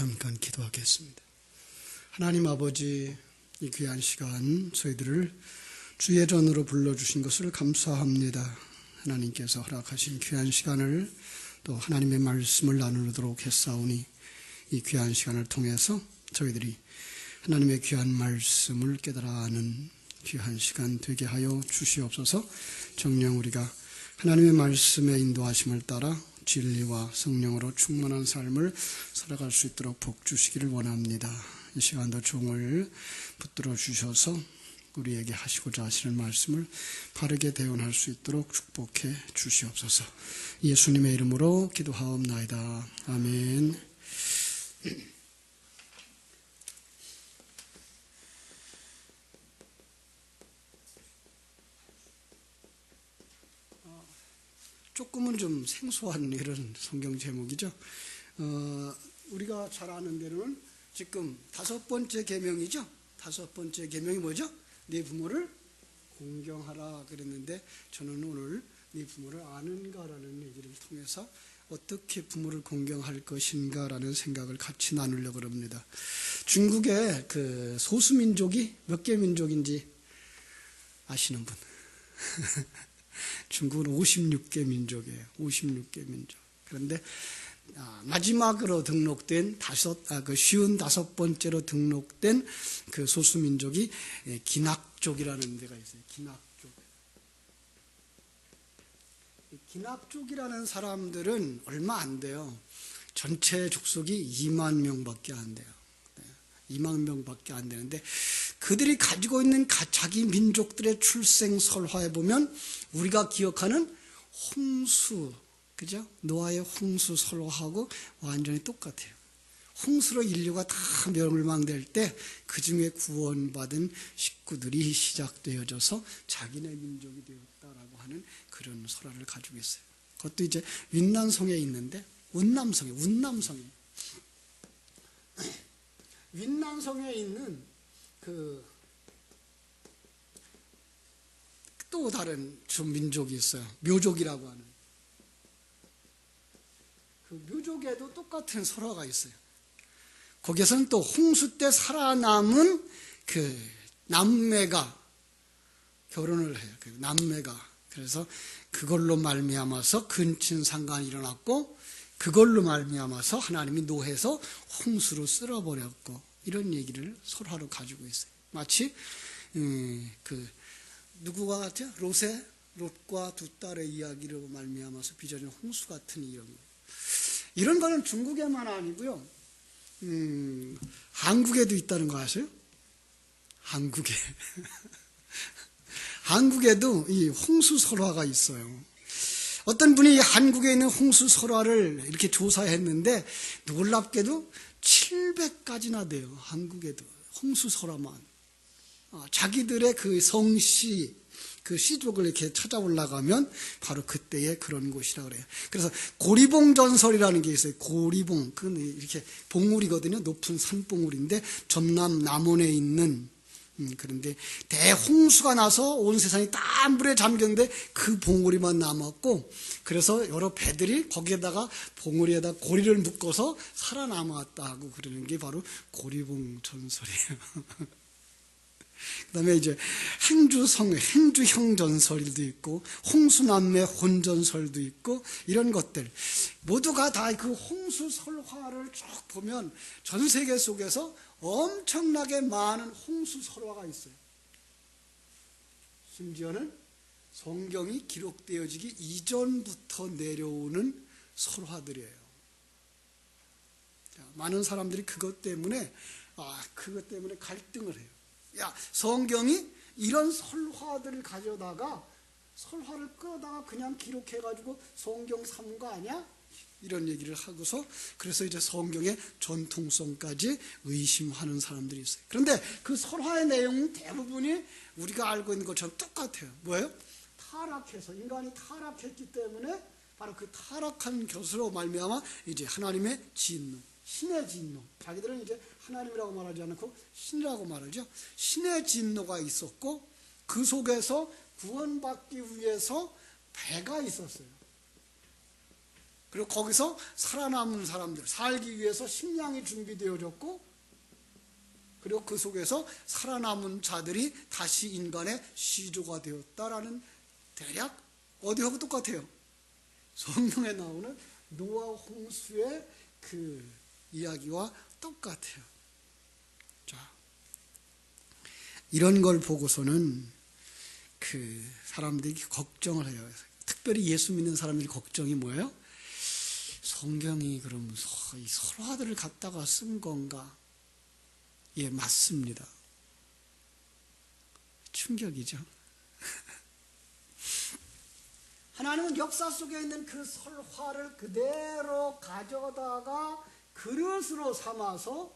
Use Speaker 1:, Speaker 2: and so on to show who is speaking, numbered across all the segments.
Speaker 1: 잠깐 기도하겠습니다. 하나님 아버지, 이 귀한 시간 저희들을 주의 전으로 불러주신 것을 감사합니다. 하나님께서 허락하신 귀한 시간을 또 하나님의 말씀을 나누도록 했사오니 이 귀한 시간을 통해서 저희들이 하나님의 귀한 말씀을 깨달아 아는 귀한 시간 되게 하여 주시옵소서. 정녕 우리가 하나님의 말씀의 인도하심을 따라 진리와 성령으로 충만한 삶을 살아갈 수 있도록 복 주시기를 원합니다. 이 시간도 종을 붙들어 주셔서 우리에게 하시고자 하시는 말씀을 바르게 대언할 수 있도록 축복해 주시옵소서. 예수님의 이름으로 기도하옵나이다. 아멘. 조금은 좀 생소한 이런 성경 제목이죠. 우리가 잘 아는 대로는 지금 5번째 계명이죠. 5번째 계명이 뭐죠? 네 부모를 공경하라 그랬는데, 저는 오늘 네 부모를 아는가라는 얘기를 통해서 어떻게 부모를 공경할 것인가라는 생각을 같이 나누려고 합니다. 중국의 그 소수민족이 몇 개 민족인지 아시는 분? 중국은 56개 민족이에요. 56개 민족. 그런데 마지막으로 등록된 55번째로 등록된 그 소수민족이 기낙족이라는 데가 있어요. 기낙족. 기낙족이라는 사람들은 얼마 안 돼요. 전체 족속이 2만 명밖에 안 돼요. 2만 명밖에 안 되는데, 그들이 가지고 있는 자기 민족들의 출생 설화에 보면 우리가 기억하는 홍수, 그죠? 노아의 홍수 설화하고 완전히 똑같아요. 홍수로 인류가 다 멸망될 때 그 중에 구원받은 식구들이 시작되어져서 자기네 민족이 되었다라고 하는 그런 설화를 가지고 있어요. 그것도 이제 윈난성에 있는데, 운남성에 윈난성에 있는 또 다른 좀 민족이 있어요. 묘족이라고 하는. 그 묘족에도 똑같은 설화가 있어요. 거기에서는 또 홍수 때 살아남은 그 남매가 결혼을 해요. 그 남매가. 그래서 그걸로 말미암아서 근친상간이 일어났고, 그걸로 말미암아서 하나님이 노해서 홍수로 쓸어버렸고, 이런 얘기를 설화로 가지고 있어요. 마치 누구와 같아요? 롯과 두 딸의 이야기로 말미암아서 빚어진 홍수 같은 이런 거는 중국에만 아니고요. 한국에도 있다는 거 아세요? 한국에도 이 홍수 설화가 있어요. 어떤 분이 한국에 있는 홍수 설화를 이렇게 조사했는데, 놀랍게도 700가지나 돼요. 한국에도 홍수 설화만. 자기들의 그 성씨, 그 씨족을 이렇게 찾아 올라가면 바로 그때의 그런 곳이라고 그래요. 그래서 고리봉 전설이라는 게 있어요. 고리봉, 그건 이렇게 봉우리거든요. 높은 산봉우리인데 전남 남원에 있는. 그런데 대홍수가 나서 온 세상이 다 물에 잠겼는데 그 봉우리만 남았고, 그래서 여러 배들이 거기에다가 봉우리에다 고리를 묶어서 살아남았다 하고 그러는 게 바로 고리봉 전설이에요. 그 다음에 이제 행주형 전설도 있고, 홍수남매 혼전설도 있고, 이런 것들 모두가 다 그 홍수 설화를 쭉 보면 전 세계 속에서 엄청나게 많은 홍수 설화가 있어요. 심지어는 성경이 기록되어지기 이전부터 내려오는 설화들이에요. 많은 사람들이 그것 때문에 갈등을 해요. 성경이 이런 설화들을 가져다가 설화를 끌어다가 그냥 기록해가지고 성경 삼은 거 아니야? 이런 얘기를 하고서, 그래서 이제 성경의 전통성까지 의심하는 사람들이 있어요. 그런데 그 설화의 내용은 대부분이 우리가 알고 있는 것처럼 똑같아요. 뭐예요? 인간이 타락했기 때문에 바로 그 타락한 것으로 말미암아 이제 하나님의 진노, 신의 진노, 자기들은 이제 하나님이라고 말하지 않고 신이라고 말하죠. 신의 진노가 있었고, 그 속에서 구원받기 위해서 배가 있었어요. 그리고 거기서 살아남은 사람들, 살기 위해서 식량이 준비되어졌고, 그리고 그 속에서 살아남은 자들이 다시 인간의 시조가 되었다라는, 대략 어디하고 똑같아요? 성경에 나오는 노아 홍수의 그 이야기와 똑같아요. 자, 이런 걸 보고서는 그 사람들이 걱정을 해요. 특별히 예수 믿는 사람들이 걱정이 뭐예요? 성경이 그럼 이 설화들을 갖다가 쓴 건가? 예, 맞습니다. 충격이죠. 하나님은 역사 속에 있는 그 설화를 그대로 가져다가 그릇으로 삼아서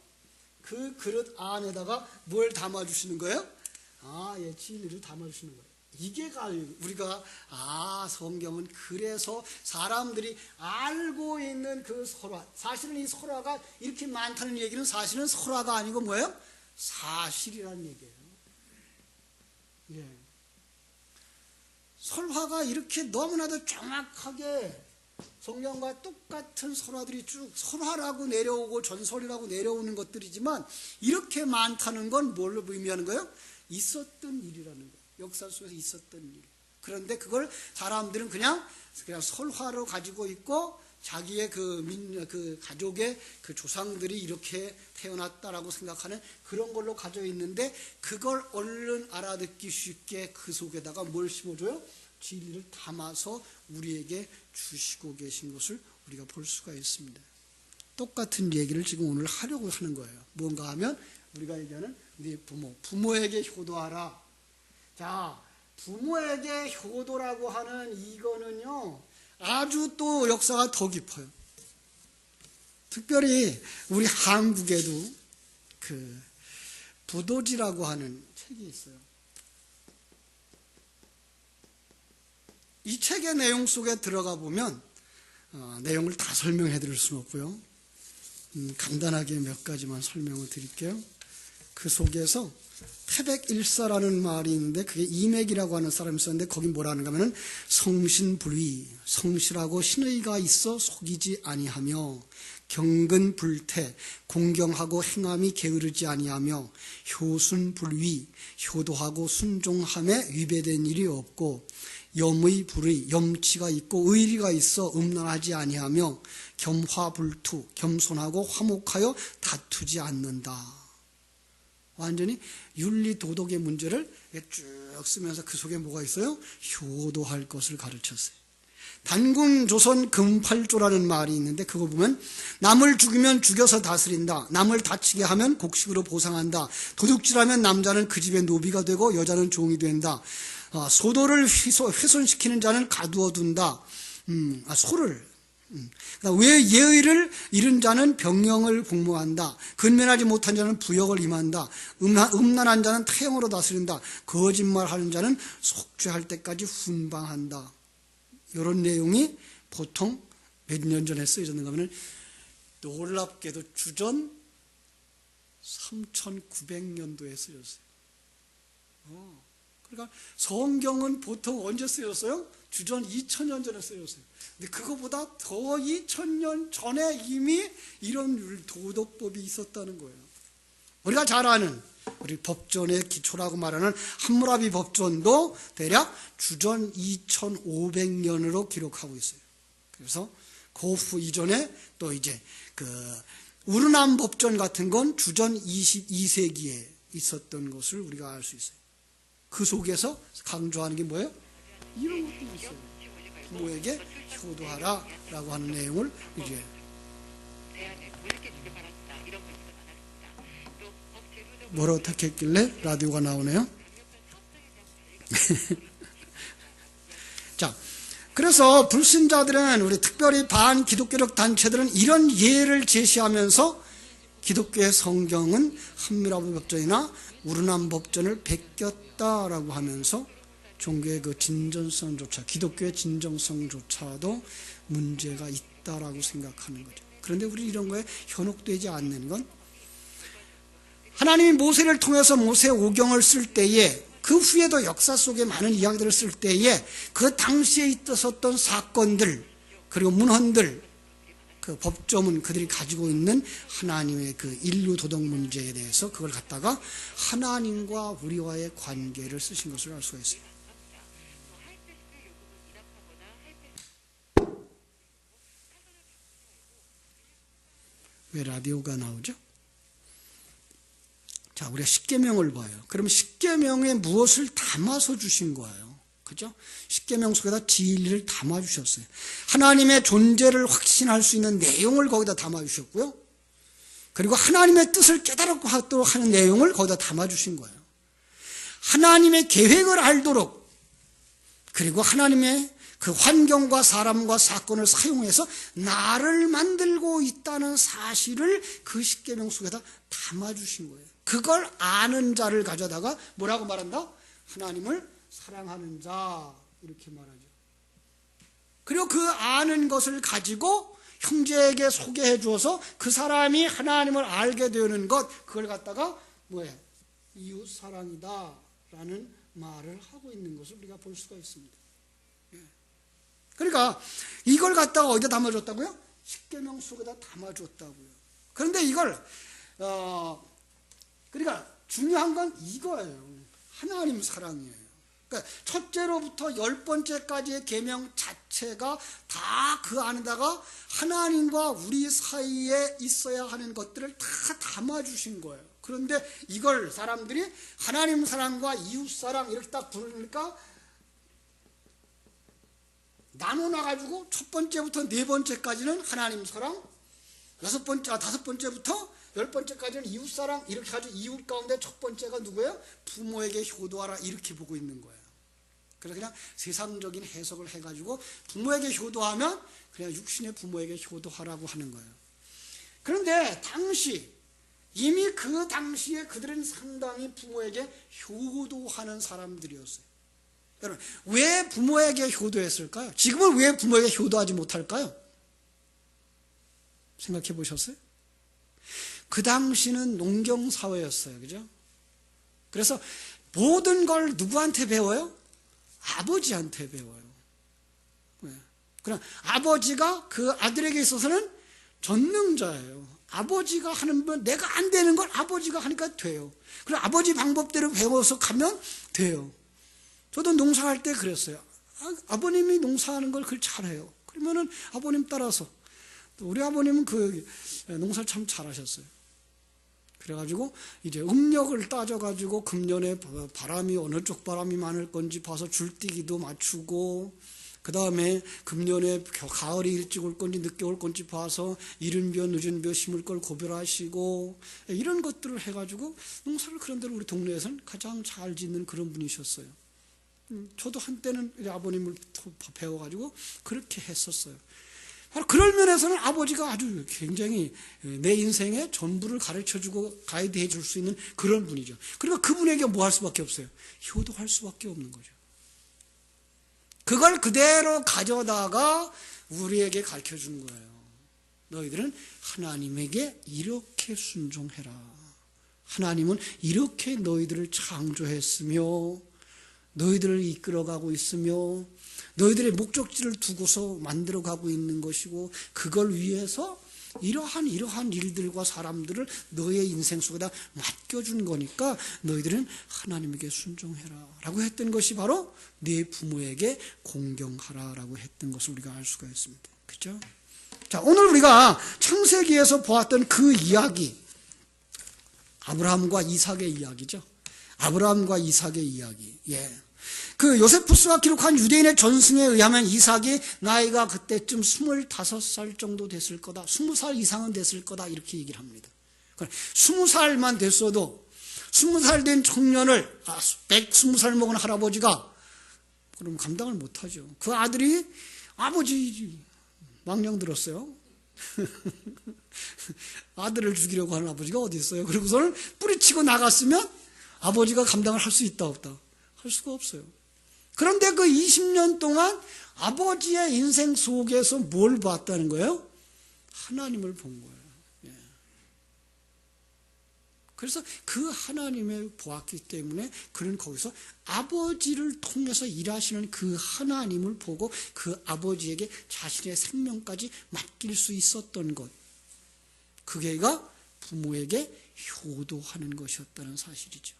Speaker 1: 그 그릇 안에다가 뭘 담아주시는 거예요? 예, 진리를 담아주시는 거예요. 이게 우리가 성경은 그래서 사람들이 알고 있는 그 설화, 사실은 이 설화가 이렇게 많다는 얘기는 사실은 설화가 아니고 뭐예요? 사실이라는 얘기예요. 예. 설화가 이렇게 너무나도 정확하게 성경과 똑같은 설화들이 쭉 설화라고 내려오고 전설이라고 내려오는 것들이지만, 이렇게 많다는 건 뭘 의미하는 거예요? 있었던 일이라는 거예요. 역사 속에서 있었던 일. 그런데 그걸 사람들은 그냥 설화로 가지고 있고, 자기의 그 가족의 그 조상들이 이렇게 태어났다라고 생각하는 그런 걸로 가져 있는데, 그걸 얼른 알아듣기 쉽게 그 속에다가 뭘 심어줘요? 진리를 담아서 우리에게 주시고 계신 것을 우리가 볼 수가 있습니다. 똑같은 얘기를 지금 오늘 하려고 하는 거예요. 뭔가 하면 우리가 얘기하는 우리 부모에게 효도하라. 자, 부모에게 효도라고 하는 이거는요, 아주 또 역사가 더 깊어요. 특별히 우리 한국에도 그 부도지라고 하는 책이 있어요. 이 책의 내용 속에 들어가 보면 내용을 다 설명해 드릴 수는 없고요. 간단하게 몇 가지만 설명을 드릴게요. 그 속에서 태백일사라는 말이 있는데, 그게 이맥이라고 하는 사람이 있었는데, 거기 뭐라는가 하면 성신불위, 성실하고 신의가 있어 속이지 아니하며, 경근불태, 공경하고 행함이 게으르지 아니하며, 효순불위, 효도하고 순종함에 위배된 일이 없고, 염의불의, 염치가 있고 의리가 있어 음란하지 아니하며, 겸화불투, 겸손하고 화목하여 다투지 않는다. 완전히 윤리 도덕의 문제를 쭉 쓰면서 그 속에 뭐가 있어요? 효도할 것을 가르쳤어요. 단군조선 금팔조라는 말이 있는데, 그거 보면 남을 죽이면 죽여서 다스린다, 남을 다치게 하면 곡식으로 보상한다, 도둑질하면 남자는 그 집의 노비가 되고 여자는 종이 된다, 소도를 훼손시키는 자는 가두어 둔다, 소를 왜 예의를 잃은 자는 병영을 복무한다, 근면하지 못한 자는 부역을 임한다, 음란한 자는 태형으로 다스린다, 거짓말하는 자는 속죄할 때까지 훈방한다. 이런 내용이 보통 몇 년 전에 쓰여졌는가 하면 놀랍게도 주전 3900년도에 쓰여졌어요. 그러니까 성경은 보통 언제 쓰였어요? 주전 2000년 전에 쓰였어요. 근데 그거보다 더 2000년 전에 이미 이런 도덕법이 있었다는 거예요. 우리가 잘 아는 우리 법전의 기초라고 말하는 함무라비 법전도 대략 주전 2500년으로 기록하고 있어요. 그래서 그 후 이전에 또 이제 그 우르남 법전 같은 건 주전 22세기에 있었던 것을 우리가 알 수 있어요. 그 속에서 강조하는 게 뭐예요? 이런 것도 있어요. 부모에게 효도하라 라고 하는 내용을 이제 뭘 어떻게 했길래 라디오가 나오네요. 자, 그래서 불신자들은, 우리 특별히 반기독교적 단체들은 이런 예를 제시하면서 기독교의 성경은 함무라비 법전이나 우르남 법전을 베꼈다라고 하면서 종교의 그 진정성조차, 기독교의 진정성조차도 문제가 있다라고 생각하는 거죠. 그런데 우리 이런 거에 현혹되지 않는 건, 하나님이 모세를 통해서 모세 오경을 쓸 때에, 그 후에도 역사 속에 많은 이야기들을 쓸 때에 그 당시에 있었던 사건들, 그리고 문헌들, 그 법조문 그들이 가지고 있는 하나님의 그 인류 도덕 문제에 대해서 그걸 갖다가 하나님과 우리와의 관계를 쓰신 것을 알 수가 있어요. 왜 라디오가 나오죠? 자, 우리가 십계명을 봐요. 그러면 십계명에 무엇을 담아서 주신 거예요? 그죠? 십계명 속에다 진리를 담아 주셨어요. 하나님의 존재를 확신할 수 있는 내용을 거기다 담아 주셨고요. 그리고 하나님의 뜻을 깨달고 하도록 하는 내용을 거기다 담아 주신 거예요. 하나님의 계획을 알도록, 그리고 하나님의 그 환경과 사람과 사건을 사용해서 나를 만들고 있다는 사실을 그 십계명 속에다 담아 주신 거예요. 그걸 아는 자를 가져다가 뭐라고 말한다? 하나님을 사랑하는 자, 이렇게 말하죠. 그리고 그 아는 것을 가지고 형제에게 소개해 주어서 그 사람이 하나님을 알게 되는 것, 그걸 갖다가 뭐예요? 이웃 사랑이다 라는 말을 하고 있는 것을 우리가 볼 수가 있습니다. 그러니까 이걸 갖다가 어디다 담아줬다고요? 십계명 속에다 담아줬다고요. 그런데 이걸 그러니까 중요한 건 이거예요. 하나님 사랑이에요. 그러니까 첫째로부터 10번째까지의 계명 자체가 다 그 안에다가 하나님과 우리 사이에 있어야 하는 것들을 다 담아주신 거예요. 그런데 이걸 사람들이 하나님 사랑과 이웃 사랑 이렇게 딱 부르니까 나눠놔가지고 첫 번째부터 네 번째까지는 하나님 사랑, 다섯 번째부터 10번째까지는 이웃 사랑, 이렇게 가지고 이웃 가운데 첫 번째가 누구예요? 부모에게 효도하라, 이렇게 보고 있는 거예요. 그래서 그냥 세상적인 해석을 해가지고 부모에게 효도하면 그냥 육신의 부모에게 효도하라고 하는 거예요. 그런데 이미 그 당시에 그들은 상당히 부모에게 효도하는 사람들이었어요. 여러분, 왜 부모에게 효도했을까요? 지금은 왜 부모에게 효도하지 못할까요? 생각해 보셨어요? 그 당시는 농경사회였어요. 그죠? 그래서 모든 걸 누구한테 배워요? 아버지한테 배워요. 그럼 아버지가 그 아들에게 있어서는 전능자예요. 아버지가 하는 건 내가 안 되는 걸 아버지가 하니까 돼요. 그럼 아버지 방법대로 배워서 가면 돼요. 저도 농사할 때 그랬어요. 아버님이 농사하는 걸 그걸 잘해요. 그러면은 아버님 따라서. 우리 아버님은 그 농사를 참 잘하셨어요. 그래가지고 이제 음력을 따져가지고 금년에 바람이 어느 쪽 바람이 많을 건지 봐서 줄뛰기도 맞추고, 그 다음에 금년에 가을이 일찍 올 건지 늦게 올 건지 봐서 이른 벼 늦은 벼 심을 걸 구별하시고, 이런 것들을 해가지고 농사를 그런 대로 우리 동네에서는 가장 잘 짓는 그런 분이셨어요. 저도 한때는 아버님을 배워가지고 그렇게 했었어요. 바로 그런 면에서는 아버지가 아주 굉장히 내 인생의 전부를 가르쳐주고 가이드해 줄 수 있는 그런 분이죠. 그러니까 그분에게 뭐 할 수밖에 없어요? 효도할 수밖에 없는 거죠. 그걸 그대로 가져다가 우리에게 가르쳐 준 거예요. 너희들은 하나님에게 이렇게 순종해라. 하나님은 이렇게 너희들을 창조했으며 너희들을 이끌어가고 있으며 너희들의 목적지를 두고서 만들어가고 있는 것이고, 그걸 위해서 이러한 일들과 사람들을 너의 인생 속에다 맡겨준 거니까 너희들은 하나님에게 순종해라 라고 했던 것이 바로 네 부모에게 공경하라 라고 했던 것을 우리가 알 수가 있습니다. 그렇죠? 자, 오늘 우리가 창세기에서 보았던 그 이야기, 아브라함과 이삭의 이야기죠. 아브라함과 이삭의 이야기. 그 요세푸스가 기록한 유대인의 전승에 의하면 이삭이 나이가 그때쯤 25살 정도 됐을 거다. 20살 이상은 됐을 거다. 이렇게 얘기를 합니다. 20살만 됐어도 20살 된 청년을 120살 먹은 할아버지가 그럼 감당을 못하죠. 그 아들이 아버지 망령 들었어요. 아들을 죽이려고 하는 아버지가 어디 있어요. 그리고서는 뿌리치고 나갔으면 아버지가 감당을 할 수 있다 없다? 할 수가 없어요. 그런데 그 20년 동안 아버지의 인생 속에서 뭘 봤다는 거예요? 하나님을 본 거예요. 그래서 그 하나님을 보았기 때문에 그는 거기서 아버지를 통해서 일하시는 그 하나님을 보고 그 아버지에게 자신의 생명까지 맡길 수 있었던 것. 그게가 부모에게 효도하는 것이었다는 사실이죠.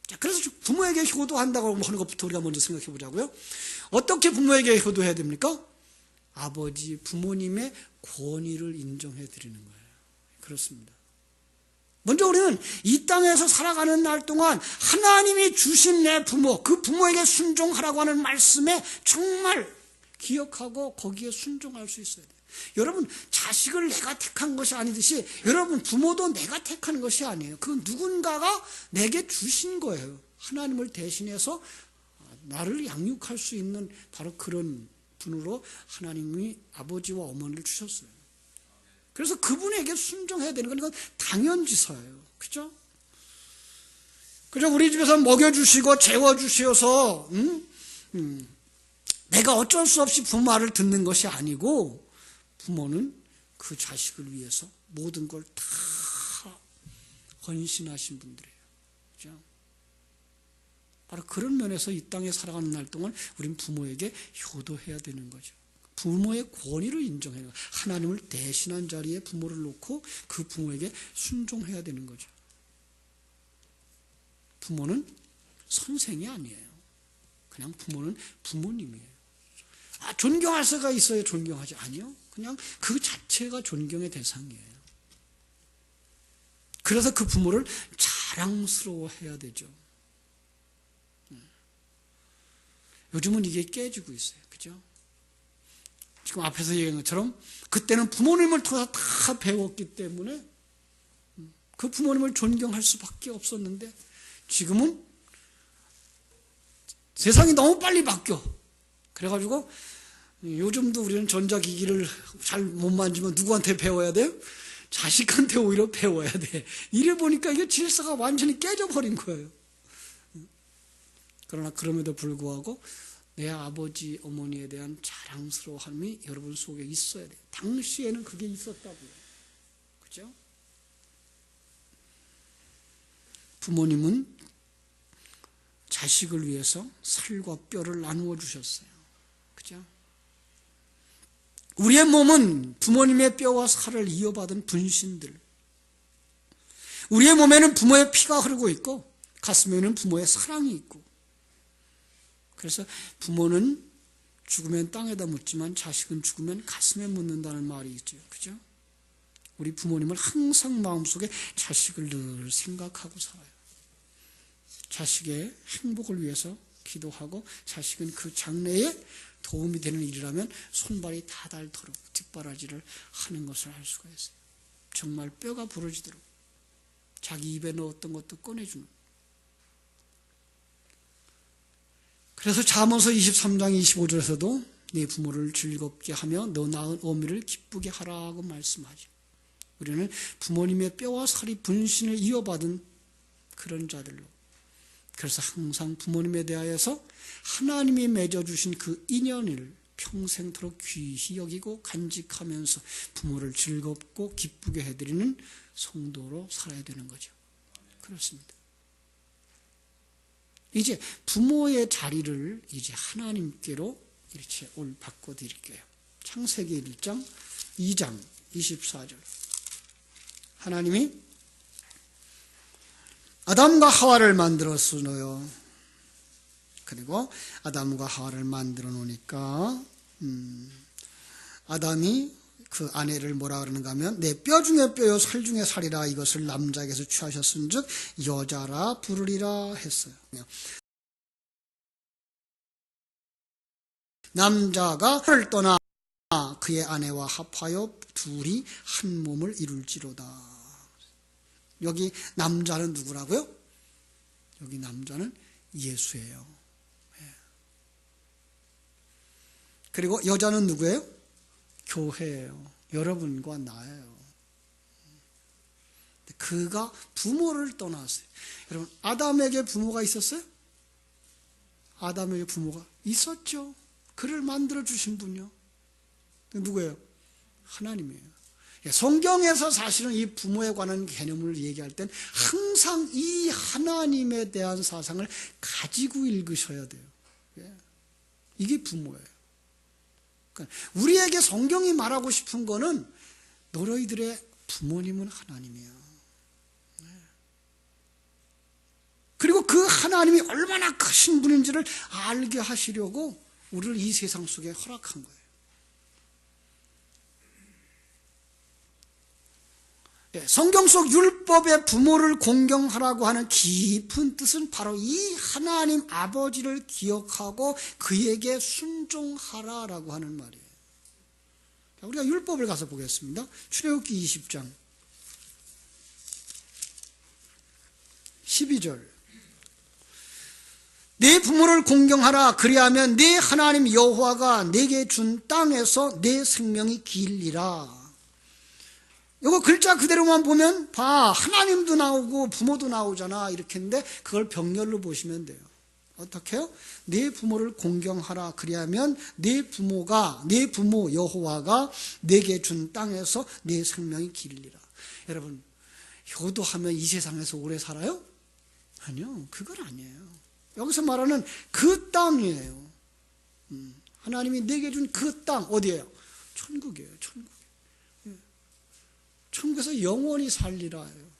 Speaker 1: 자, 그래서 부모에게 효도한다고 하는 것부터 우리가 먼저 생각해 보자고요. 어떻게 부모에게 효도해야 됩니까? 아버지, 부모님의 권위를 인정해 드리는 거예요. 그렇습니다. 먼저 우리는 이 땅에서 살아가는 날 동안 하나님이 주신 내 부모, 그 부모에게 순종하라고 하는 말씀에 정말 기억하고 거기에 순종할 수 있어야 돼요. 여러분, 자식을 내가 택한 것이 아니듯이 여러분 부모도 내가 택한 것이 아니에요. 그 누군가가 내게 주신 거예요. 하나님을 대신해서 나를 양육할 수 있는 바로 그런 분으로 하나님이 아버지와 어머니를 주셨어요. 그래서 그분에게 순종해야 되는 건 이건 당연지사예요. 그죠? 그죠? 우리 집에서 먹여주시고 재워주셔서 내가 어쩔 수 없이 부모 말을 듣는 것이 아니고 부모는 그 자식을 위해서 모든 걸 다 헌신하신 분들이에요. 그죠? 바로 그런 면에서 이 땅에 살아가는 날 동안 우린 부모에게 효도해야 되는 거죠. 부모의 권위를 인정해야 돼요. 하나님을 대신한 자리에 부모를 놓고 그 부모에게 순종해야 되는 거죠. 부모는 선생이 아니에요. 그냥 부모는 부모님이에요. 존경할 수가 있어요? 존경하지? 아니요. 그냥 그 자체가 존경의 대상이에요. 그래서 그 부모를 자랑스러워해야 되죠. 요즘은 이게 깨지고 있어요. 그죠? 지금 앞에서 얘기한 것처럼 그때는 부모님을 통해서 다 배웠기 때문에 그 부모님을 존경할 수밖에 없었는데 지금은 세상이 너무 빨리 바뀌어. 그래가지고 요즘도 우리는 전자기기를 잘 못 만지면 누구한테 배워야 돼요? 자식한테 오히려 배워야 돼. 이래 보니까 이게 질서가 완전히 깨져버린 거예요. 그러나 그럼에도 불구하고 내 아버지, 어머니에 대한 자랑스러움이 여러분 속에 있어야 돼요. 당시에는 그게 있었다고요. 그죠? 부모님은 자식을 위해서 살과 뼈를 나누어 주셨어요. 그죠? 우리의 몸은 부모님의 뼈와 살을 이어받은 분신들. 우리의 몸에는 부모의 피가 흐르고 있고 가슴에는 부모의 사랑이 있고, 그래서 부모는 죽으면 땅에다 묻지만 자식은 죽으면 가슴에 묻는다는 말이 있죠. 그죠? 우리 부모님은 항상 마음속에 자식을 늘 생각하고 살아요. 자식의 행복을 위해서 기도하고 자식은 그 장래에 도움이 되는 일이라면 손발이 다 닳도록 뒷바라지를 하는 것을 알 수가 있어요. 정말 뼈가 부러지도록 자기 입에 넣었던 것도 꺼내주는. 그래서 잠언서 23장 25절에서도 네 부모를 즐겁게 하며 너 낳은 어미를 기쁘게 하라고 말씀하죠. 우리는 부모님의 뼈와 살이 분신을 이어받은 그런 자들로, 그래서 항상 부모님에 대하여서 하나님이 맺어주신 그 인연을 평생토록 귀히 여기고 간직하면서 부모를 즐겁고 기쁘게 해드리는 성도로 살아야 되는 거죠. 그렇습니다. 이제 부모의 자리를 이제 하나님께로 이렇게 오늘 바꿔드릴게요. 창세기 1장 2장 24절. 하나님이 아담과 하와를 만들었으너요. 그리고 아담과 하와를 만들어 놓으니까 아담이 그 아내를 뭐라 그러는가 하면 내 뼈 중에 뼈요 살 중에 살이라 이것을 남자에게서 취하셨은즉 여자라 부르리라 했어요. 남자가 를 떠나 그의 아내와 합하여 둘이 한 몸을 이룰지로다. 여기 남자는 누구라고요? 여기 남자는 예수예요. 그리고 여자는 누구예요? 교회예요. 여러분과 나예요. 그가 부모를 떠났어요. 여러분, 아담에게 부모가 있었어요? 아담에게 부모가 있었죠. 그를 만들어 주신 분이요. 누구예요? 하나님이에요. 성경에서 사실은 이 부모에 관한 개념을 얘기할 땐 항상 이 하나님에 대한 사상을 가지고 읽으셔야 돼요. 이게 부모예요. 그러니까 우리에게 성경이 말하고 싶은 거는 너희들의 부모님은 하나님이야. 그리고 그 하나님이 얼마나 크신 분인지를 알게 하시려고 우리를 이 세상 속에 허락한 거예요. 성경 속 율법의 부모를 공경하라고 하는 깊은 뜻은 바로 이 하나님 아버지를 기억하고 그에게 순종하라라고 하는 말이에요. 우리가 율법을 가서 보겠습니다. 출애굽기 20장 12절. 네 부모를 공경하라. 그리하면 네 하나님 여호와가 내게 준 땅에서 내 생명이 길리라. 이거 글자 그대로만 보면 하나님도 나오고 부모도 나오잖아 이렇게 했는데 그걸 병렬로 보시면 돼요. 어떻게 해요? 네 부모를 공경하라. 그리하면 네 부모 여호와가 내게 준 땅에서 내 생명이 길리라. 여러분, 효도하면 이 세상에서 오래 살아요? 아니요, 그건 아니에요. 여기서 말하는 그 땅이에요. 하나님이 내게 준 그 땅 어디예요? 천국이에요. 천국에서 영원히 살리라예요.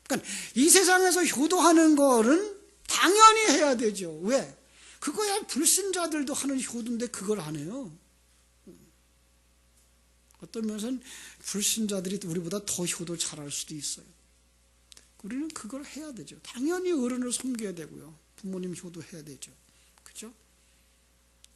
Speaker 1: 그러니까 이 세상에서 효도하는 거는 당연히 해야 되죠. 왜? 그거야 불신자들도 하는 효도인데 그걸 안 해요. 어떤 면에서는 불신자들이 우리보다 더 효도 잘할 수도 있어요. 우리는 그걸 해야 되죠. 당연히 어른을 섬겨야 되고요. 부모님 효도해야 되죠. 그렇죠?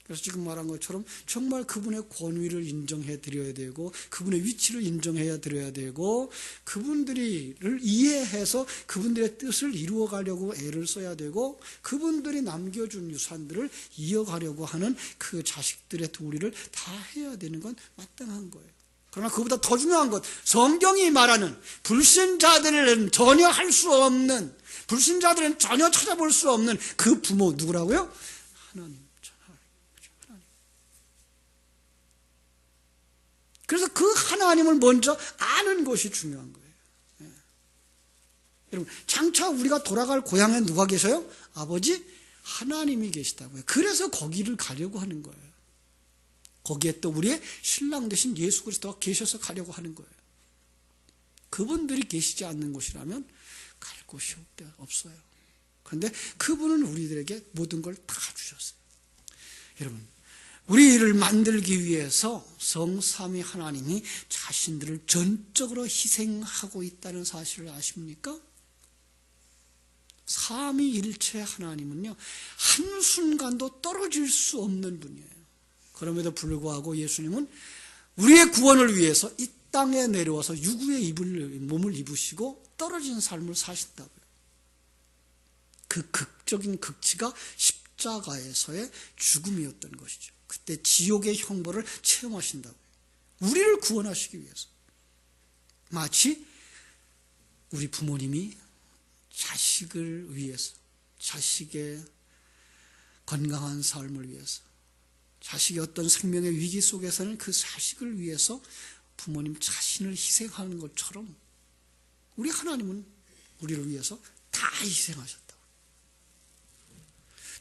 Speaker 1: 그래서 지금 말한 것처럼 정말 그분의 권위를 인정해 드려야 되고 그분의 위치를 인정해 드려야 되고 그분들을 이해해서 그분들의 뜻을 이루어 가려고 애를 써야 되고 그분들이 남겨준 유산들을 이어가려고 하는 그 자식들의 도리를 다 해야 되는 건 마땅한 거예요. 그러나 그보다 더 중요한 것, 성경이 말하는 불신자들은 전혀 할 수 없는, 불신자들은 전혀 찾아볼 수 없는 그 부모 누구라고요? 하나님. 그래서 그 하나님을 먼저 아는 것이 중요한 거예요. 여러분, 장차 우리가 돌아갈 고향에 누가 계셔요? 아버지 하나님이 계시다고요. 그래서 거기를 가려고 하는 거예요. 거기에 또 우리의 신랑 되신 예수 그리스도가 계셔서 가려고 하는 거예요. 그분들이 계시지 않는 곳이라면 갈 곳이 없어요. 그런데 그분은 우리들에게 모든 걸 다 주셨어요. 여러분, 우리를 만들기 위해서 성삼위 하나님이 자신들을 전적으로 희생하고 있다는 사실을 아십니까? 삼위일체 하나님은요, 한순간도 떨어질 수 없는 분이에요. 그럼에도 불구하고 예수님은 우리의 구원을 위해서 이 땅에 내려와서 유구의 몸을 입으시고 떨어진 삶을 사신다고요. 그 극적인 극치가 십자가에서의 죽음이었던 것이죠. 그때 지옥의 형벌을 체험하신다고요. 우리를 구원하시기 위해서. 마치 우리 부모님이 자식을 위해서, 자식의 건강한 삶을 위해서, 자식의 어떤 생명의 위기 속에서는 그 자식을 위해서 부모님 자신을 희생하는 것처럼 우리 하나님은 우리를 위해서 다 희생하셨다고.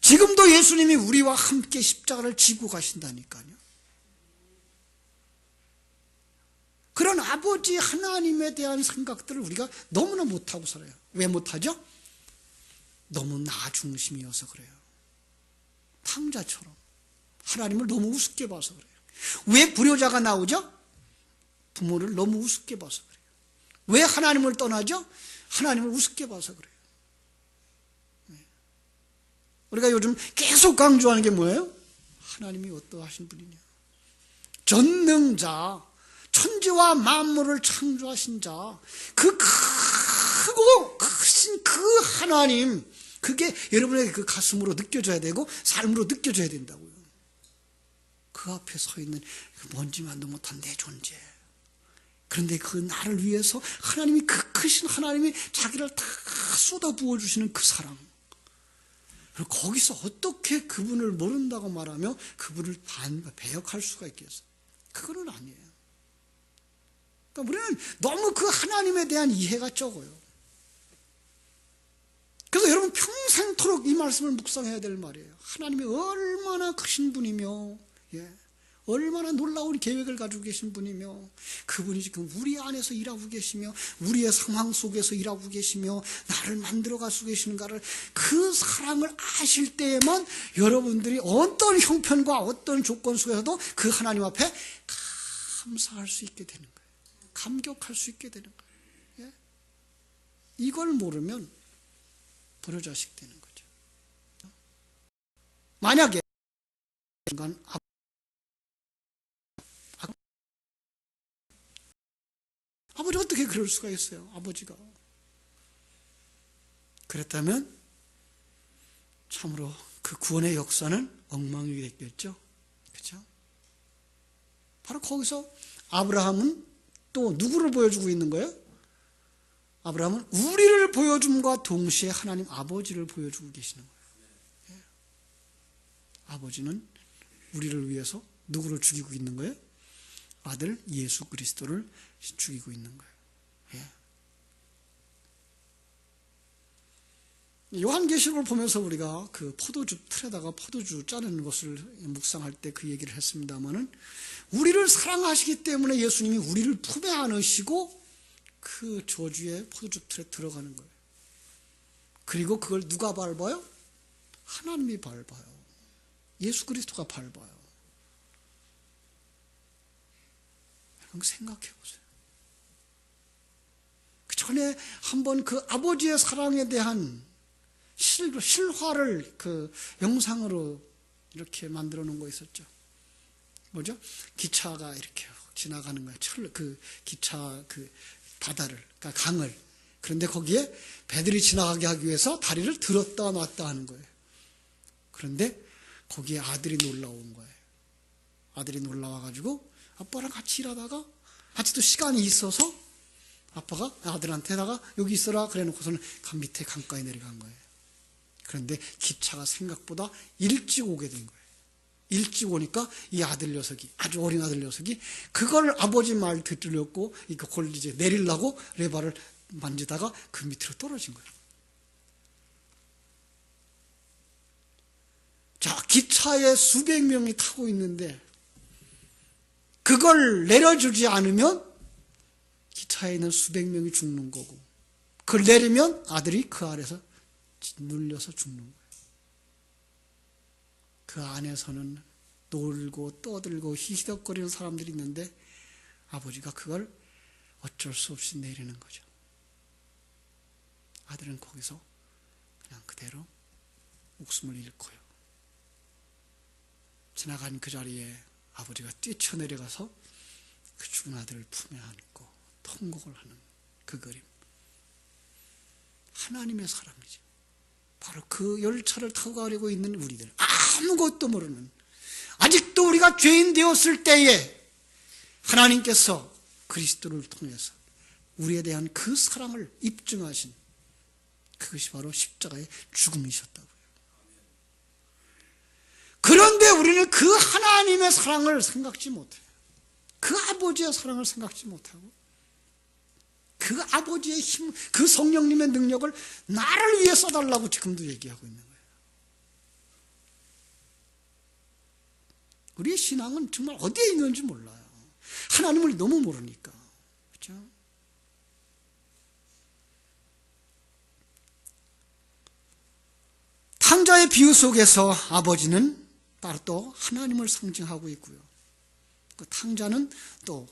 Speaker 1: 지금도 예수님이 우리와 함께 십자가를 지고 가신다니까요. 그런 아버지 하나님에 대한 생각들을 우리가 너무나 못하고 살아요. 왜 못하죠? 너무 나 중심이어서 그래요. 탕자처럼. 하나님을 너무 우습게 봐서 그래요. 왜 불효자가 나오죠? 부모를 너무 우습게 봐서 그래요. 왜 하나님을 떠나죠? 하나님을 우습게 봐서 그래요. 우리가 요즘 계속 강조하는 게 뭐예요? 하나님이 어떠하신 분이냐. 전능자, 천지와 만물을 창조하신 자, 그 크고 크신 그 하나님, 그게 여러분의 그 가슴으로 느껴져야 되고 삶으로 느껴져야 된다고요. 그 앞에 서 있는 먼지만도 못한 내 존재. 그런데 그 나를 위해서 하나님이, 그 크신 하나님이 자기를 다 쏟아 부어주시는 그 사랑. 그리고 거기서 어떻게 그분을 모른다고 말하며 그분을 배역할 수가 있겠어요? 그거는 아니에요. 그러니까 우리는 너무 그 하나님에 대한 이해가 적어요. 그래서 여러분 평생토록 이 말씀을 묵상해야 될 말이에요. 하나님이 얼마나 크신 분이며, 얼마나 놀라운 계획을 가지고 계신 분이며, 그분이 지금 우리 안에서 일하고 계시며 우리의 상황 속에서 일하고 계시며 나를 만들어 가시고 계시는가를, 그 사랑을 아실 때에만 여러분들이 어떤 형편과 어떤 조건 속에서도 그 하나님 앞에 감사할 수 있게 되는 거예요. 감격할 수 있게 되는 거예요. 이걸 모르면 불효자식 되는 거죠. 만약에 아버지 어떻게 그럴 수가 있어요? 아버지가 그랬다면 참으로 그 구원의 역사는 엉망이 됐겠죠. 그렇죠? 바로 거기서 아브라함은 또 누구를 보여주고 있는 거예요? 아브라함은 우리를 보여줌과 동시에 하나님 아버지를 보여주고 계시는 거예요. 아버지는 우리를 위해서 누구를 죽이고 있는 거예요? 아들 예수 그리스도를 죽이고 있는 거예요. 요한계시록을 보면서 우리가 그 포도주 틀에다가 포도주 짜는 것을 묵상할 때 그 얘기를 했습니다마는, 우리를 사랑하시기 때문에 예수님이 우리를 품에 안으시고 그 저주의 포도주 틀에 들어가는 거예요. 그리고 그걸 누가 밟아요? 하나님이 밟아요. 예수 그리스도가 밟아요. 여러분 생각해 보세요. 그 전에 한번 그 아버지의 사랑에 대한 실화를 그 영상으로 이렇게 만들어 놓은 거 있었죠. 뭐죠? 기차가 이렇게 지나가는 거예요. 그 기차 그 바다를, 그러니까 강을. 그런데 거기에 배들이 지나가게 하기 위해서 다리를 들었다 놨다 하는 거예요. 그런데 거기에 아들이 놀라온 거예요. 아들이 놀라와가지고 아빠랑 같이 일하다가 아직도 시간이 있어서 아빠가 아들한테다가 여기 있어라 그래 놓고서는 밑에 강가에 내려간 거예요. 그런데 기차가 생각보다 일찍 오게 된 거예요. 일찍 오니까 이 아들 녀석이, 아주 어린 아들 녀석이 그걸 아버지 말 들으려고 그걸 이제 내리려고 레바를 만지다가 그 밑으로 떨어진 거예요. 자, 기차에 수백 명이 타고 있는데 그걸 내려주지 않으면 기차에 있는 수백 명이 죽는 거고, 그걸 내리면 아들이 그 아래서 눌려서 죽는 거예요. 그 안에서는 놀고 떠들고 히덕거리는 사람들이 있는데 아버지가 그걸 어쩔 수 없이 내리는 거죠. 아들은 거기서 그냥 그대로 목숨을 잃고요. 지나간 그 자리에 아버지가 뛰쳐내려가서 그 죽은 아들을 품에 안고 통곡을 하는 그 그림. 하나님의 사랑이죠. 바로 그 열차를 타고 가려고 있는 우리들, 아무것도 모르는, 아직도 우리가 죄인 되었을 때에 하나님께서 그리스도를 통해서 우리에 대한 그 사랑을 입증하신, 그것이 바로 십자가의 죽음이셨다고요. 그런데 우리는 그 하나님의 사랑을 생각지 못해요. 그 아버지의 사랑을 생각지 못하고 그 아버지의 힘, 그 성령님의 능력을 나를 위해 써달라고 지금도 얘기하고 있는 거예요. 우리의 신앙은 정말 어디에 있는지 몰라요. 하나님을 너무 모르니까. 그렇죠? 탕자의 비유 속에서 아버지는 따로 또 하나님을 상징하고 있고요. 그 탕자는 또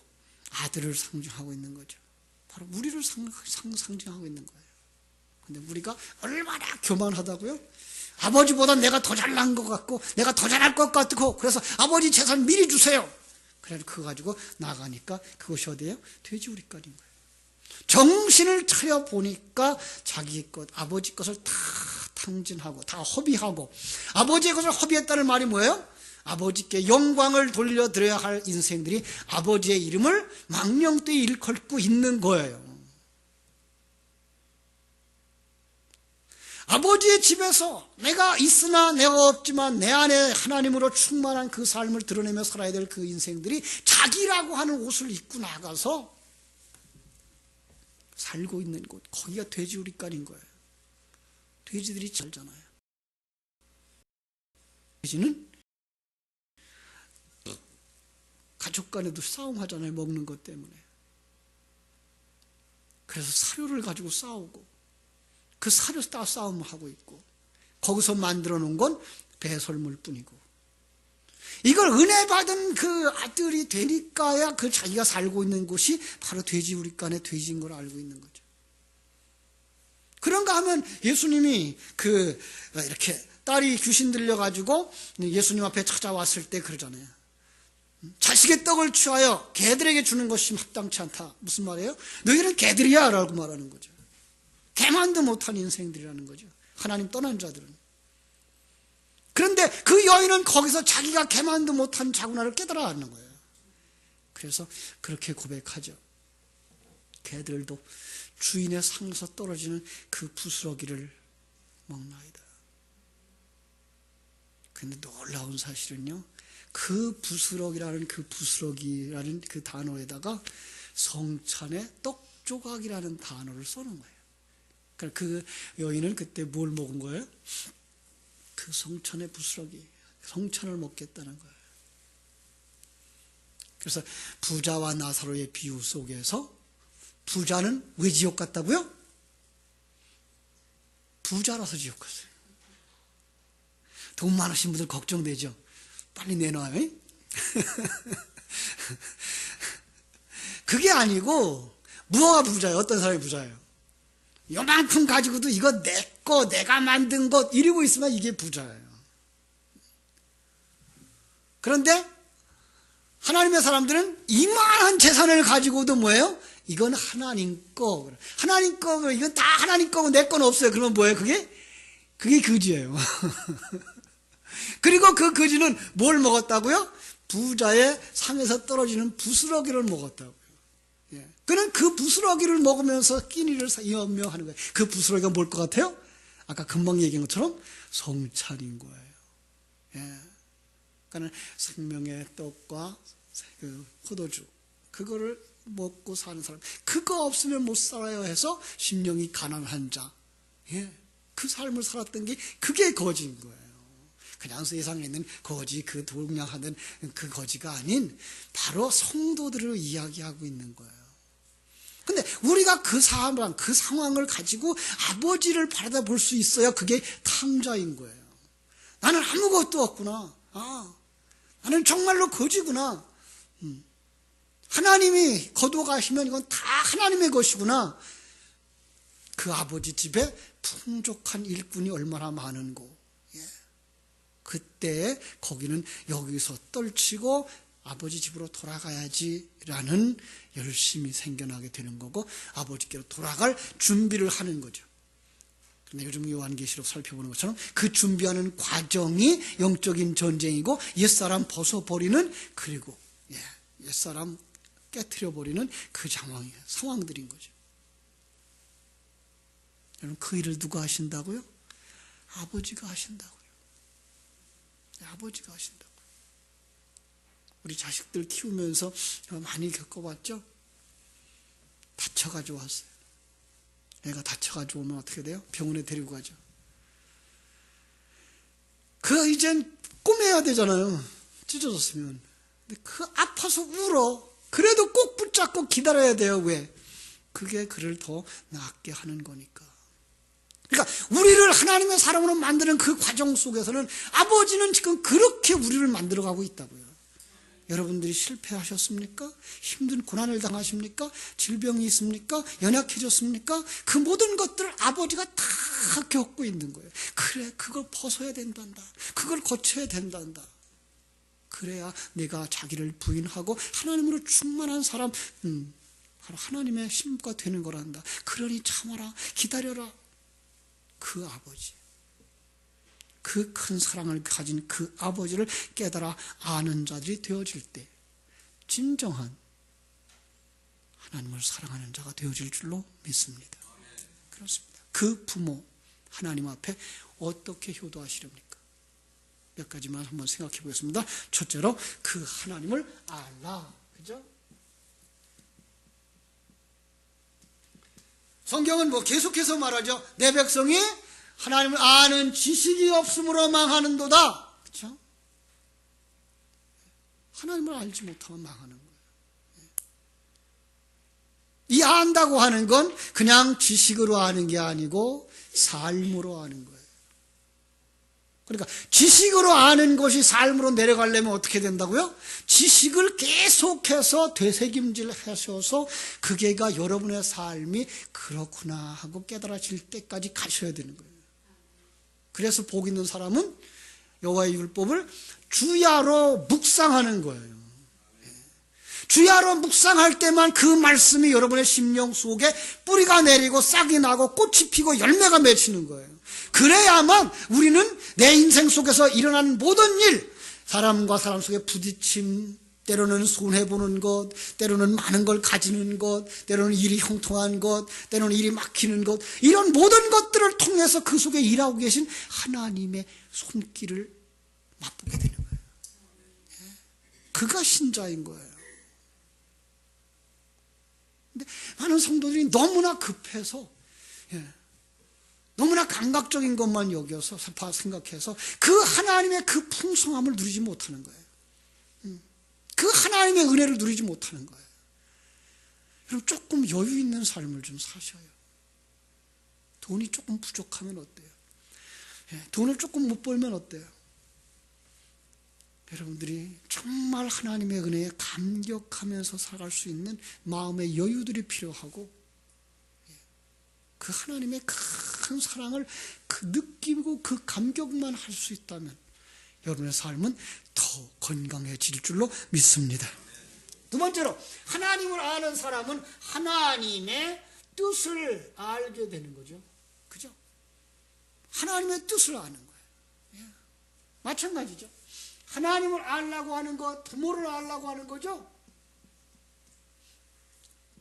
Speaker 1: 아들을 상징하고 있는 거죠. 바로 우리를 상징하고 있는 거예요. 근데 우리가 얼마나 교만하다고요? 아버지보다 내가 더 잘난 것 같고 내가 더 잘할 것 같고 그래서 아버지 재산 미리 주세요. 그래서 그거 가지고 나가니까 그것이 어디예요? 돼지우리깔인 거예요. 정신을 차려 보니까 자기 것, 아버지 것을 다 탕진하고 다 허비하고, 아버지의 것을 허비했다는 말이 뭐예요? 아버지께 영광을 돌려드려야 할 인생들이 아버지의 이름을 망령되이 일컬고 있는 거예요. 아버지의 집에서 내가 있으나 내가 없지만 내 안에 하나님으로 충만한 그 삶을 드러내며 살아야 될 그 인생들이 자기라고 하는 옷을 입고 나가서 살고 있는 곳, 거기가 돼지우리간인 거예요. 돼지들이 살잖아요. 돼지는 가족 간에도 싸움하잖아요. 먹는 것 때문에. 그래서 사료를 가지고 싸우고 그 사료 따 싸움을 하고 있고 거기서 만들어 놓은 건 배설물 뿐이고 이걸 은혜 받은 그 아들이 되니까야 그 자기가 살고 있는 곳이 바로 돼지우리간의 돼지인 걸 알고 있는 거죠. 그런가 하면 예수님이 이렇게 딸이 귀신 들려가지고 예수님 앞에 찾아왔을 때 그러잖아요. 자식의 떡을 취하여 개들에게 주는 것이 합당치 않다. 무슨 말이에요? 너희는 개들이야 라고 말하는 거죠. 개만도 못한 인생들이라는 거죠. 하나님 떠난 자들은. 그런데 그 여인은 거기서 자기가 개만도 못한 자구나를 깨달아하는 거예요. 그래서 그렇게 고백하죠. 개들도 주인의 상에서 떨어지는 그 부스러기를 먹나이다. 그런데 놀라운 사실은요, 그 부스러기라는 그 단어에다가 성찬의 떡조각이라는 단어를 써놓은 거예요. 그러니까 그 여인은 그때 뭘 먹은 거예요? 그 성찬의 부스러기, 성찬을 먹겠다는 거예요. 그래서 부자와 나사로의 비유 속에서 부자는 왜 지옥 갔다고요? 부자라서 지옥 갔어요. 돈 많으신 분들 걱정되죠? 빨리 내놔요. 그게 아니고 무엇가 부자예요? 어떤 사람이 부자예요? 요만큼 가지고도 이거 내 거, 내가 만든 것 이러고 있으면 이게 부자예요. 그런데 하나님의 사람들은 이만한 재산을 가지고도 뭐예요? 이건 하나님 거. 하나님 거, 이건 다 하나님 거고 내 건 없어요. 그러면 뭐예요? 그게 거지예요. 그리고 그 거지는 뭘 먹었다고요? 부자의 상에서 떨어지는 부스러기를 먹었다고요. 예. 그는 그 부스러기를 먹으면서 끼니를 연명하는 거예요. 그 부스러기가 뭘 것 같아요? 아까 금방 얘기한 것처럼 성찬인 거예요. 예. 그러니까 생명의 떡과 그 포도주, 그거를 먹고 사는 사람, 그거 없으면 못 살아요 해서 심령이 가난한 자, 예. 그 삶을 살았던 게 그게 거지인 거예요. 그냥 세상에 있는 거지, 그 동냥하는 그 거지가 아닌 바로 성도들을 이야기하고 있는 거예요. 근데 우리가 그 상황을 가지고 아버지를 바라다 볼 수 있어야 그게 탕자인 거예요. 나는 아무것도 없구나. 나는 정말로 거지구나. 하나님이 거둬가시면 이건 다 하나님의 것이구나. 그 아버지 집에 풍족한 일꾼이 얼마나 많은고. 그때 거기는 여기서 떨치고 아버지 집으로 돌아가야지라는 열심이 생겨나게 되는 거고 아버지께로 돌아갈 준비를 하는 거죠. 그런데 요즘 요한계시록 살펴보는 것처럼 그 준비하는 과정이 영적인 전쟁이고 옛사람 벗어버리는 그리고 옛사람 깨트려버리는 그 상황들인 거죠. 여러분 그 일을 누가 하신다고요? 아버지가 하신다고요. 아버지가 하신다고요. 우리 자식들 키우면서 많이 겪어봤죠? 다쳐가지고 왔어요. 애가 다쳐가지고 오면 어떻게 돼요? 병원에 데리고 가죠. 이젠 꼬매야 되잖아요. 찢어졌으면. 근데 아파서 울어. 그래도 꼭 붙잡고 기다려야 돼요. 왜? 그게 그를 더 낫게 하는 거니까. 그러니까 우리를 하나님의 사람으로 만드는 그 과정 속에서는 아버지는 지금 그렇게 우리를 만들어가고 있다고요. 여러분들이 실패하셨습니까? 힘든 고난을 당하십니까? 질병이 있습니까? 연약해졌습니까? 그 모든 것들을 아버지가 다 겪고 있는 거예요. 그래, 그걸 벗어야 된단다. 그걸 거쳐야 된단다. 그래야 내가 자기를 부인하고 하나님으로 충만한 사람, 바로 하나님의 신부가 되는 거란다. 그러니 참아라, 기다려라. 그 아버지, 그 큰 사랑을 가진 그 아버지를 깨달아 아는 자들이 되어질 때 진정한 하나님을 사랑하는 자가 되어질 줄로 믿습니다. 그렇습니다. 그 부모 하나님 앞에 어떻게 효도하시렵니까? 몇 가지만 한번 생각해 보겠습니다. 첫째로 그 하나님을 알라. 그죠? 성경은 계속해서 말하죠. 내 백성이 하나님을 아는 지식이 없으므로 망하는도다. 그렇죠? 하나님을 알지 못하면 망하는 거예요. 이 안다고 하는 건 그냥 지식으로 아는 게 아니고 삶으로 아는 거예요. 그러니까 지식으로 아는 것이 삶으로 내려가려면 어떻게 된다고요? 지식을 계속해서 되새김질 하셔서 그게가 여러분의 삶이 그렇구나 하고 깨달아질 때까지 가셔야 되는 거예요. 그래서 복 있는 사람은 여호와의 율법을 주야로 묵상하는 거예요. 주야로 묵상할 때만 그 말씀이 여러분의 심령 속에 뿌리가 내리고 싹이 나고 꽃이 피고 열매가 맺히는 거예요. 그래야만 우리는 내 인생 속에서 일어나는 모든 일, 사람과 사람 속의 부딪힘, 때로는 손해보는 것, 때로는 많은 걸 가지는 것, 때로는 일이 형통한 것, 때로는 일이 막히는 것, 이런 모든 것들을 통해서 그 속에 일하고 계신 하나님의 손길을 맛보게 되는 거예요. 그가 신자인 거예요. 근데 많은 성도들이 너무나 급해서, 너무나 감각적인 것만 여겨서 생각해서 그 하나님의 그 풍성함을 누리지 못하는 거예요. 그 하나님의 은혜를 누리지 못하는 거예요. 여러분, 조금 여유 있는 삶을 좀 사셔요. 돈이 조금 부족하면 어때요? 돈을 조금 못 벌면 어때요? 여러분들이 정말 하나님의 은혜에 감격하면서 살아갈 수 있는 마음의 여유들이 필요하고, 그 하나님의 큰 사랑을 그 느끼고 그 감격만 할 수 있다면 여러분의 삶은 더 건강해질 줄로 믿습니다. 두 번째로, 하나님을 아는 사람은 하나님의 뜻을 알게 되는 거죠. 그죠? 하나님의 뜻을 아는 거예요. 마찬가지죠. 하나님을 알라고 하는 것, 부모를 알라고 하는 거죠.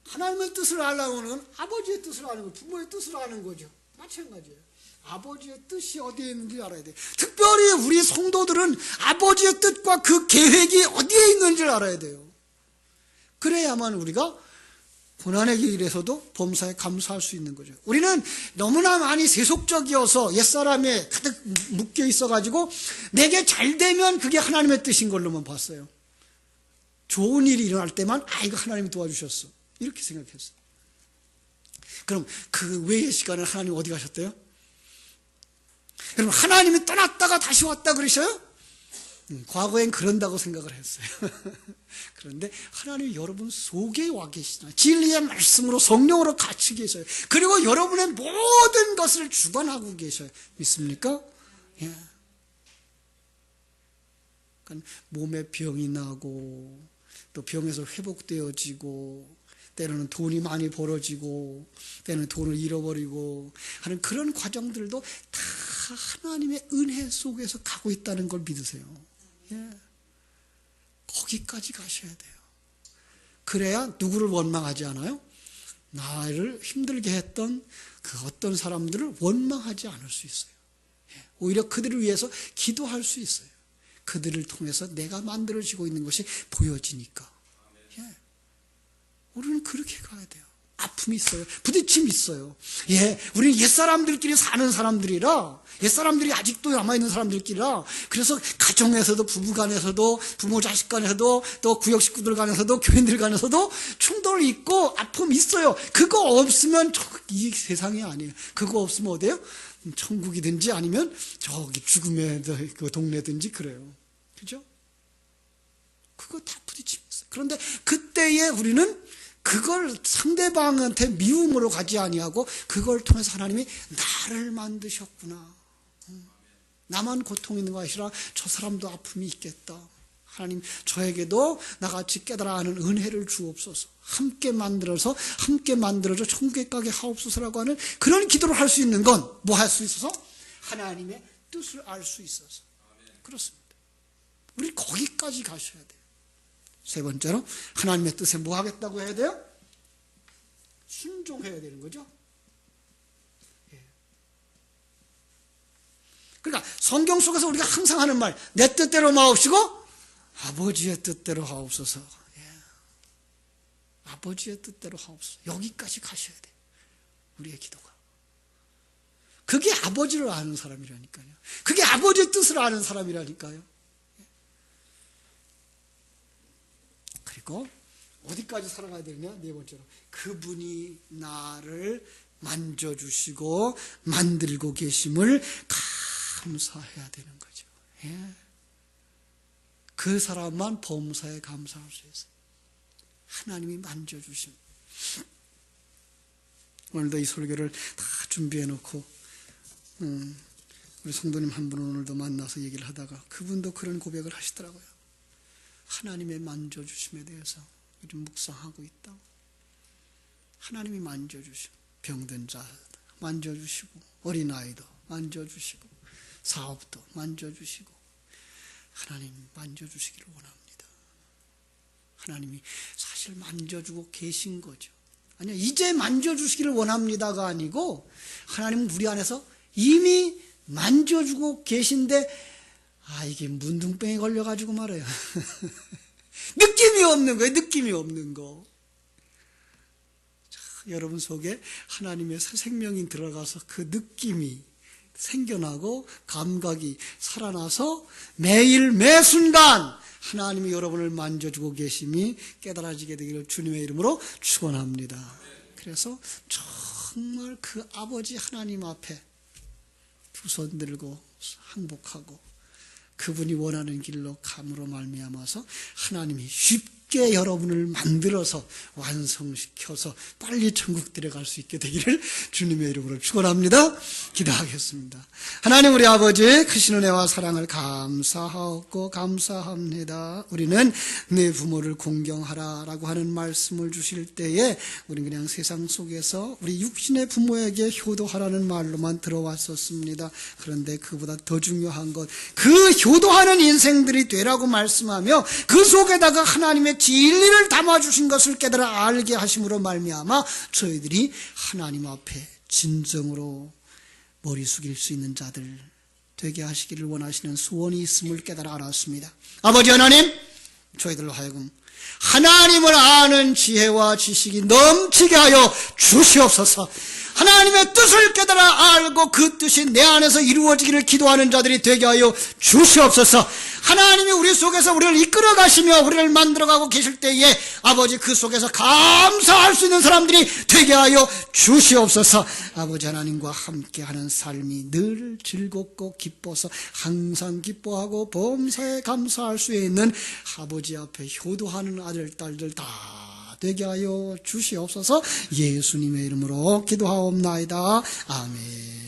Speaker 1: 하나님의 뜻을 알라고 하는 건 아버지의 뜻을 아는 거죠. 부모의 뜻을 아는 거죠. 마찬가지예요. 아버지의 뜻이 어디에 있는지 알아야 돼요. 특별히 우리 성도들은 아버지의 뜻과 그 계획이 어디에 있는지를 알아야 돼요. 그래야만 우리가 고난의 길에서도 범사에 감사할 수 있는 거죠. 우리는 너무나 많이 세속적이어서 옛사람에 가득 묶여 있어가지고 내게 잘 되면 그게 하나님의 뜻인 걸로만 봤어요. 좋은 일이 일어날 때만 이거 하나님이 도와주셨어, 이렇게 생각했어. 그럼 그 외의 시간에 하나님 어디 가셨대요? 여러분, 하나님이 떠났다가 다시 왔다 그러셔요? 과거엔 그런다고 생각을 했어요. 그런데 하나님이 여러분 속에 와 계시나, 진리의 말씀으로 성령으로 같이 계셔요. 그리고 여러분의 모든 것을 주관하고 계셔요. 믿습니까? 예. 그러니까 몸에 병이 나고 또 병에서 회복되어지고, 때로는 돈이 많이 벌어지고 때로는 돈을 잃어버리고 하는 그런 과정들도 다 하나님의 은혜 속에서 가고 있다는 걸 믿으세요. 예. 거기까지 가셔야 돼요. 그래야 누구를 원망하지 않아요? 나를 힘들게 했던 그 어떤 사람들을 원망하지 않을 수 있어요. 예. 오히려 그들을 위해서 기도할 수 있어요. 그들을 통해서 내가 만들어지고 있는 것이 보여지니까. 예. 우리는 그렇게 가야 돼요. 아픔이 있어요. 부딪힘이 있어요. 예, 우리는 옛사람들끼리 사는 사람들이라, 옛사람들이 아직도 남아있는 사람들끼리라, 그래서 가정에서도, 부부간에서도, 부모 자식 간에서도, 또 구역 식구들 간에서도, 교인들 간에서도 충돌이 있고 아픔이 있어요. 그거 없으면 이 세상이 아니에요. 그거 없으면 어디예요? 천국이든지 아니면 저기 죽음의 그 동네든지 그래요. 그죠? 그거 다 부딪힘이 있어요. 그런데 그때에 우리는 그걸 상대방한테 미움으로 가지 아니하고 그걸 통해서 하나님이 나를 만드셨구나. 나만 고통 있는 것이 아니라 저 사람도 아픔이 있겠다. 하나님, 저에게도 나같이 깨달아 아는 은혜를 주옵소서. 함께 만들어서, 함께 만들어줘 천국에 가게 하옵소서라고 하는 그런 기도를 할 수 있는 건 뭐 할 수 있어서? 하나님의 뜻을 알 수 있어서. 그렇습니다. 우리 거기까지 가셔야 돼요. 세 번째로, 하나님의 뜻에 뭐 하겠다고 해야 돼요? 순종해야 되는 거죠. 예. 그러니까 성경 속에서 우리가 항상 하는 말, 내 뜻대로 마옵시고 아버지의 뜻대로 하옵소서. 예. 아버지의 뜻대로 하옵소서. 여기까지 가셔야 돼요. 우리의 기도가. 그게 아버지를 아는 사람이라니까요. 그게 아버지의 뜻을 아는 사람이라니까요. 그리고 어디까지 살아가야 되느냐? 네 번째로, 그분이 나를 만져주시고 만들고 계심을 감사해야 되는 거죠. 예. 그 사람만 범사에 감사할 수 있어요. 하나님이 만져주심. 오늘도 이 설교를 다 준비해 놓고 우리 성도님 한 분은 오늘도 만나서 얘기를 하다가 그분도 그런 고백을 하시더라고요. 하나님의 만져주심에 대해서 요즘 묵상하고 있다고. 하나님이 만져주시고, 병든 자 만져주시고, 어린아이도 만져주시고, 사업도 만져주시고, 하나님 만져주시기를 원합니다. 하나님이 사실 만져주고 계신 거죠. 아니요, 이제 만져주시기를 원합니다가 아니고 하나님은 우리 안에서 이미 만져주고 계신데 이게 문둥병에 걸려가지고 말해요. 느낌이 없는 거예요. 느낌이 없는 거. 자, 여러분 속에 하나님의 새 생명이 들어가서 그 느낌이 생겨나고 감각이 살아나서 매일 매순간 하나님이 여러분을 만져주고 계심이 깨달아지게 되기를 주님의 이름으로 축원합니다. 그래서 정말 그 아버지 하나님 앞에 두 손 들고 항복하고 그분이 원하는 길로 감으로 말미암아서 하나님이 쉽게 여러분을 만들어서 완성시켜서 빨리 천국 들어갈 수 있게 되기를 주님의 이름으로 축원합니다. 기도하겠습니다. 하나님 우리 아버지 크신 은혜와 사랑을 감사하고 감사합니다. 우리는 내 부모를 공경하라라고 하는 말씀을 주실 때에 우리는 그냥 세상 속에서 우리 육신의 부모에게 효도하라는 말로만 들어왔었습니다. 그런데 그보다 더 중요한 것, 그 효도하는 인생들이 되라고 말씀하며 그 속에다가 하나님의 진리를 담아주신 것을 깨달아 알게 하심으로 말미암아 저희들이 하나님 앞에 진정으로 머리 숙일 수 있는 자들 되게 하시기를 원하시는 소원이 있음을 깨달아 알았습니다. 아버지 하나님, 저희들로 하여금 하나님을 아는 지혜와 지식이 넘치게 하여 주시옵소서. 하나님의 뜻을 깨달아 알고 그 뜻이 내 안에서 이루어지기를 기도하는 자들이 되게 하여 주시옵소서. 하나님이 우리 속에서 우리를 이끌어 가시며 우리를 만들어가고 계실 때에 아버지 그 속에서 감사할 수 있는 사람들이 되게 하여 주시옵소서. 아버지 하나님과 함께하는 삶이 늘 즐겁고 기뻐서 항상 기뻐하고 범사에 감사할 수 있는 아버지 앞에 효도하는 아들 딸들 다 되게 하여 주시옵소서. 예수님의 이름으로 기도하옵나이다. 아멘.